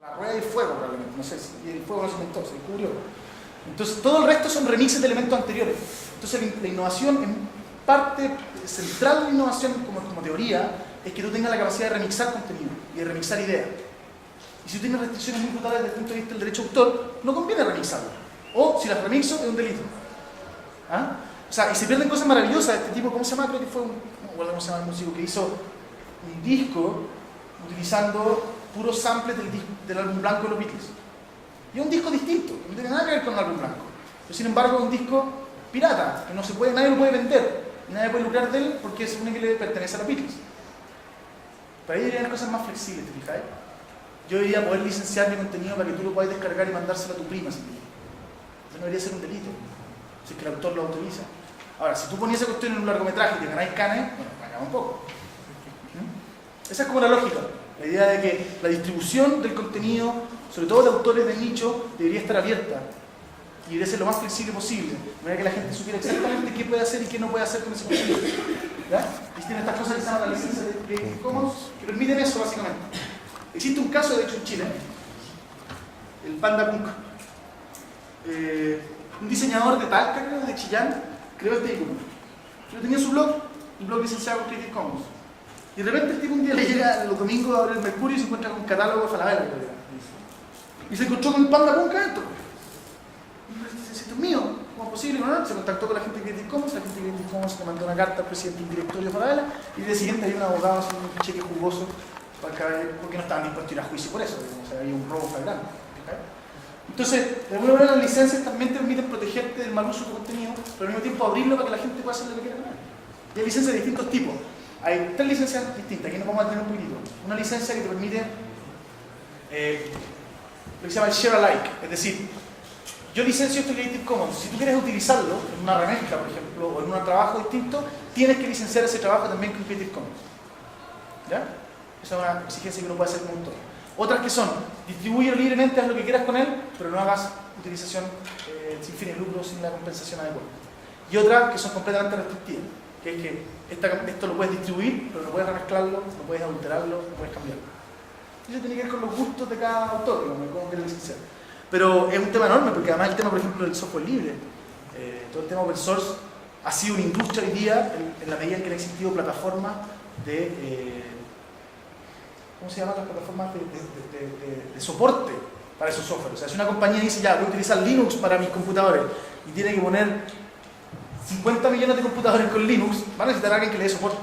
La rueda del fuego probablemente, no sé, y el fuego no se inventó, se descubrió. Entonces todo el resto son remixes de elementos anteriores. Entonces la innovación, en parte central de la innovación como teoría, es que tú tengas la capacidad de remixar contenido y de remixar ideas. Y si tú tienes restricciones muy brutales desde el punto de vista del derecho de autor, no conviene remixarlo. O si las remixo es un delito. ¿Ah? O sea, y se pierden cosas maravillosas de este tipo. ¿Cómo se llama? Creo que fue no recuerdo cómo se llama el músico que hizo un disco utilizando puros samples del álbum blanco de los Beatles. Y es un disco distinto, no tiene nada que ver con el álbum blanco. Pero sin embargo es un disco pirata, que no se puede, nadie lo puede vender, y nadie puede lucrar de él porque es un que le pertenece a los Beatles. Para ahí deberían haber cosas más flexibles, ¿te fijáis? Yo debería poder licenciar mi contenido para que tú lo puedas descargar y mandárselo a tu prima. Eso no debería ser un delito, si es que el autor lo autoriza. Ahora, si tú ponías esa cuestión en un largometraje y te ganáis canes, bueno, pagamos un poco. Esa es como la lógica. La idea de que la distribución del contenido, sobre todo de autores de nicho, debería estar abierta y debería ser lo más flexible posible, de manera que la gente supiera exactamente qué puede hacer y qué no puede hacer con ese contenido. ¿Ya? Y tienen estas cosas que se llaman la licencia de Creative Commons, que permiten eso básicamente. Existe un caso, de hecho, en Chile, el Panda Punk. Un diseñador de Talca, creo, de Chillán, creó este icono. Pero tenía su blog, un blog licenciado con Creative Commons. Y de repente el tipo un día le llega los domingos a abrir el Mercurio y se encuentra con un catálogo de Falabella. Y se encontró con un Panda Punk adentro. Y dice, esto es mío, ¿cómo es posible? No, se contactó con la gente de Creative Commons, la gente de Creative Commons le mandó una carta al presidente del directorio de Falabella y el día siguiente hay un abogado haciendo un cheque jugoso para caer, porque no estaban dispuestos a ir a juicio por eso, o sea, había un robo flagrante. Entonces, de alguna manera las licencias también te permiten protegerte del mal uso de tu contenido, pero al mismo tiempo abrirlo para que la gente pueda hacer lo que quiera con él. Y hay licencias de distintos tipos. Hay 3 licencias distintas, aquí nos vamos a tener un poquitito. Una licencia que te permite lo que se llama el share alike, es decir, yo licencio este Creative Commons, si tú quieres utilizarlo en una remezcla, por ejemplo, o en un trabajo distinto, tienes que licenciar ese trabajo también con Creative Commons. ¿Ya? Esa es una exigencia que uno puede hacer como autor. Otras que son, distribúyelo libremente, haz lo que quieras con él, pero no hagas utilización sin fines de lucro, sin la compensación adecuada. Y otras que son completamente restrictivas, que es que esto lo puedes distribuir, pero no puedes remezclarlo, no puedes adulterarlo, no puedes cambiarlo. Eso tiene que ver con los gustos de cada autor, digamos, cómo quiere licenciar. Pero es un tema enorme, porque además el tema, por ejemplo, del software libre, todo el tema open source ha sido una industria hoy día en la medida en que han existido plataformas de ¿cómo se llaman las plataformas de soporte para esos software? O sea, si una compañía dice, ya, voy a utilizar Linux para mis computadores y tiene que poner 50 millones de computadores con Linux, van a necesitar a alguien que le dé soporte.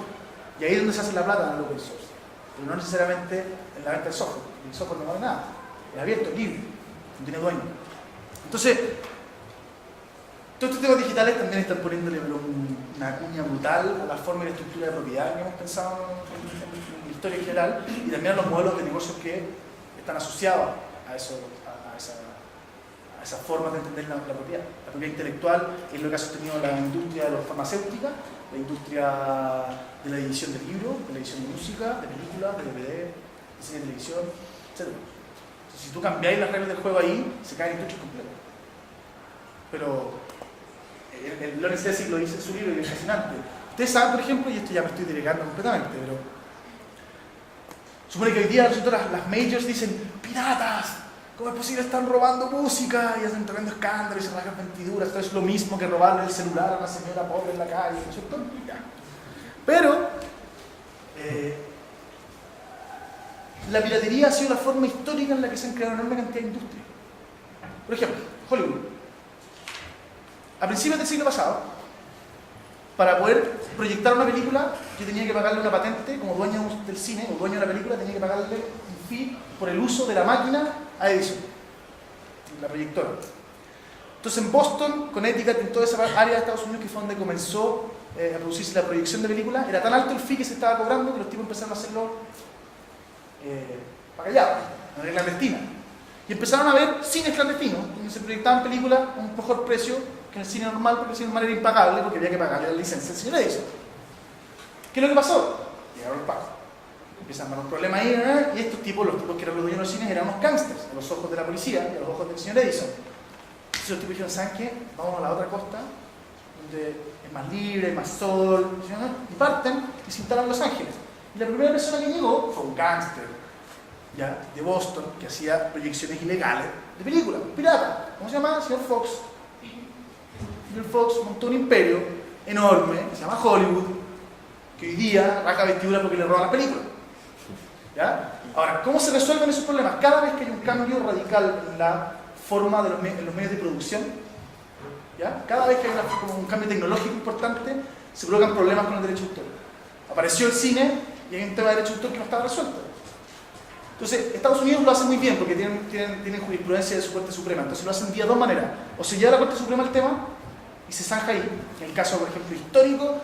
Y ahí es donde se hace la plata en el open source. Pero no necesariamente en la venta del software. El software no vale nada. Es abierto, es libre, no tiene dueño. Entonces, todos estos temas digitales también están poniéndole una cuña brutal a la forma y la estructura de propiedad que hemos pensado en la historia en general y también a los modelos de negocios que están asociados a esas formas de entender la propiedad. La propiedad intelectual es lo que ha sostenido la industria de la farmacéutica, la industria de la edición de libros, de la edición de música, de películas, de DVD, de cine de televisión, etc. Entonces, si tú cambiáis las reglas del juego ahí, se cae la industria completa. Pero el Lawrence Lessig lo dice en su libro y es fascinante. Ustedes saben, por ejemplo, y esto ya me estoy delegando completamente, pero supone que hoy día las majors dicen, piratas, ¿cómo es posible estar robando música? Y hacen tremendo escándalo y se rasgan vestiduras. Esto es lo mismo que robarle el celular a una señora pobre en la calle, ¿no es cierto? Pero la piratería ha sido la forma histórica en la que se han creado una enorme cantidad de industrias. Por ejemplo, Hollywood. A principios del siglo pasado, para poder proyectar una película, yo tenía que pagarle una patente como dueño del cine, o dueño de la película, tenía que pagarle un fee por el uso de la máquina a edición, la proyectora. Entonces en Boston, Connecticut, en toda esa área de Estados Unidos, que fue donde comenzó a producirse la proyección de películas, era tan alto el fee que se estaba cobrando que los tipos empezaron a hacerlo para callado, de manera clandestina. Y empezaron a ver cines clandestinos, donde se proyectaban películas a un mejor precio que en el cine normal, porque el cine normal era impagable, porque había que pagarle la licencia al señor Edison. ¿Qué es lo que pasó? Llegaron los pagos. Empiezan a haber un problema ahí, y estos tipos, los tipos que eran los dueños de los cines, eran unos gángsters, a los ojos de la policía y a los ojos del señor Edison. Entonces los tipos dijeron, ¿saben qué? Vamos a la otra costa, donde es más libre, más sol, y parten y se instalan en Los Ángeles. Y la primera persona que llegó fue un gángster ¿ya? De Boston, que hacía proyecciones ilegales de películas, pirata. ¿Cómo se llama? Señor Fox. Señor Fox montó un imperio enorme, que se llama Hollywood, que hoy día raja vestiduras porque le roban las películas. ¿Ya? Ahora, ¿cómo se resuelven esos problemas? Cada vez que hay un cambio radical en la forma de en los medios de producción, ¿ya? Cada vez que hay como un cambio tecnológico importante, se provocan problemas con el derecho de autor. Apareció el cine y hay un tema de derecho de autor que no estaba resuelto. Entonces, Estados Unidos lo hace muy bien porque tienen jurisprudencia de su Corte Suprema. Entonces lo hacen vía dos maneras. O se lleva a la Corte Suprema el tema y se zanja ahí. En el caso, por ejemplo, histórico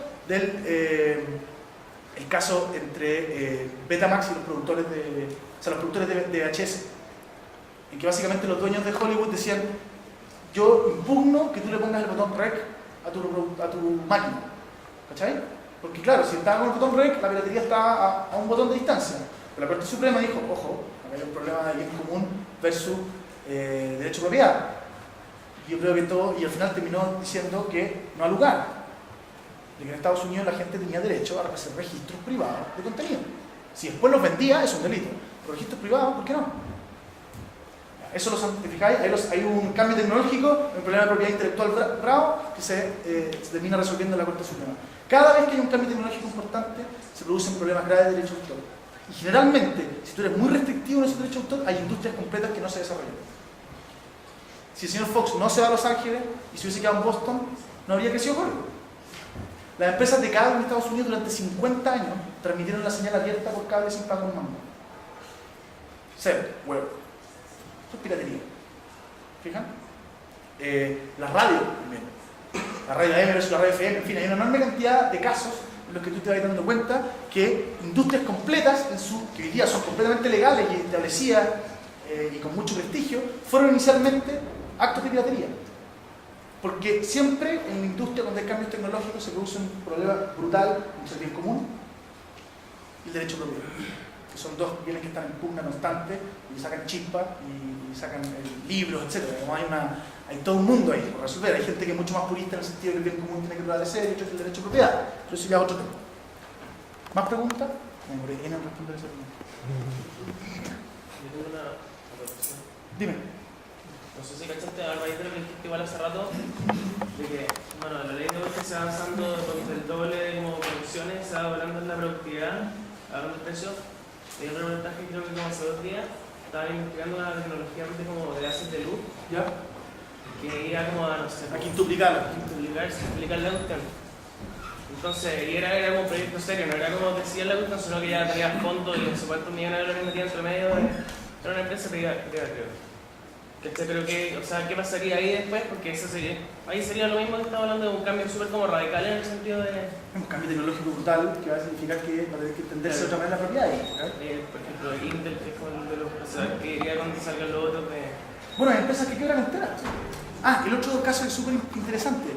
el caso entre Betamax y los productores de VHS, en que básicamente los dueños de Hollywood decían: yo impugno que tú le pongas el botón REC a tu máquina, ¿cachai? Porque claro, si estaba con el botón REC, la piratería está a un botón de distancia. Pero la Corte Suprema dijo: ojo, acá hay un problema de bien común versus derecho de propiedad. Y yo creo que todo, y al final terminó diciendo que no ha lugar, de que en Estados Unidos la gente tenía derecho a hacer registros privados de contenido. Si después los vendía, es un delito. Pero registros privados, ¿por qué no? Eso lo santificáis, hay un cambio tecnológico, un problema de propiedad intelectual bravo que se termina resolviendo en la Corte Suprema. Cada vez que hay un cambio tecnológico importante, se producen problemas graves de derecho de autor. Y generalmente, si tú eres muy restrictivo en ese derecho de autor, hay industrias completas que no se desarrollan. Si el señor Fox no se va a Los Ángeles y se hubiese quedado en Boston, no habría crecido Hollywood. Las empresas de cable en Estados Unidos durante 50 años transmitieron la señal abierta por cable sin pagar un mango. Cero, huevo. Esto es piratería. ¿Fijan? Las radios también. La radio AM versus la radio FM, en fin, hay una enorme cantidad de casos en los que tú te vas dando cuenta que industrias completas, que hoy día son completamente legales y establecidas y con mucho prestigio, fueron inicialmente actos de piratería. Porque siempre en la industria, cuando hay cambios tecnológicos, se produce un problema brutal entre el bien común y el derecho propio, que son dos bienes que están en pugna constante y sacan chispas y sacan libros, etc. Hay todo un mundo ahí por resolver. Hay gente que es mucho más purista en el sentido de que el bien común tiene que prevalecer y otros que el derecho de propiedad. Pero eso ya es otro tema. ¿Más preguntas? Me demoré en responder esa pregunta. Yo tengo una pregunta. Dime. No sé si cachaste a raíz de lo que dijiste igual hace rato, de que, bueno, la ley de hoy que se va avanzando del doble de producciones, se va hablando en la productividad, hablando del precio. Hay otro reportaje, creo que como hace 2 días, estaba investigando una tecnología como de haces de luz, ¿Ya? que iba como a, no sé, A quintuplicarlo. quintuplicar la cuestión. Entonces, y era como un proyecto serio, no era como decía la cuestión, sino que ya tenía fondos y no sé cuántos millones de dólares metían entre medio. Era una empresa privada, creo. Pero que, o sea, ¿qué pasaría ahí después? Porque eso ahí sería lo mismo que estaba hablando de un cambio súper como radical en el sentido de... Un cambio tecnológico brutal que va a significar que va a tener que entenderse de otra manera la propiedad. por ejemplo, Intel, que es como de los procesadores que iría cuando salgan los otros de... Bueno, hay empresas que quiebran enteras. El otro caso es súper interesante.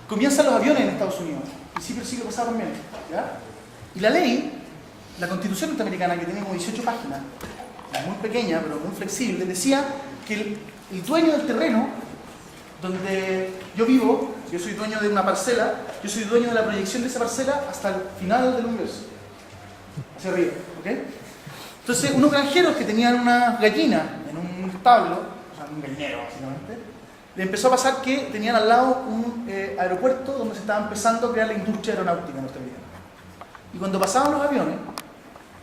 Comienzan los aviones en Estados Unidos. Al principio del siglo pasado también. ¿Ya? Y la ley, la Constitución norteamericana, que tiene como 18 páginas, muy pequeña, pero muy flexible, decía que el dueño del terreno donde yo vivo, yo soy dueño de una parcela, yo soy dueño de la proyección de esa parcela hasta el final del universo, hacia arriba, ¿ok? Entonces, unos granjeros que tenían una gallina en un establo, o sea, un gallinero básicamente, le empezó a pasar que tenían al lado un aeropuerto donde se estaba empezando a crear la industria aeronáutica norteamericana. Y cuando pasaban los aviones,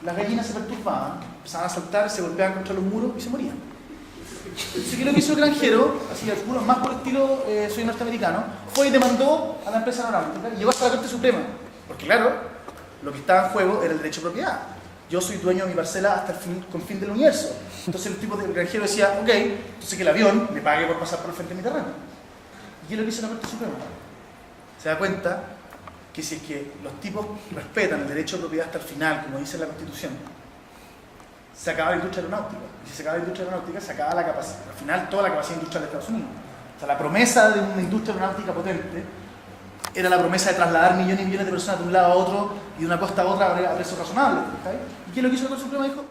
las gallinas se perturbaban, empezaban a saltar, se golpeaban contra los muros y se morían. Entonces, ¿qué es lo que hizo el granjero? Así, algunos más por estilo soy norteamericano, fue y demandó a la empresa aeronáutica y llegó hasta la Corte Suprema. Porque claro, lo que estaba en juego era el derecho de propiedad. Yo soy dueño de mi parcela hasta el confín del universo. Entonces el tipo del granjero decía, ok, entonces que el avión me pague por pasar por el frente de mi terreno. ¿Y qué es lo que hizo la Corte Suprema? Se da cuenta que si es que los tipos respetan el derecho de propiedad hasta el final, como dice la Constitución, se acaba la industria aeronáutica. Y si se acaba la industria aeronáutica, se acaba la capacidad, al final toda la capacidad industrial de Estados Unidos. O sea, la promesa de una industria aeronáutica potente era la promesa de trasladar millones y millones de personas de un lado a otro y de una costa a otra a precios razonables. ¿Okay? ¿Y qué es lo que hizo la Corte Suprema? Dijo,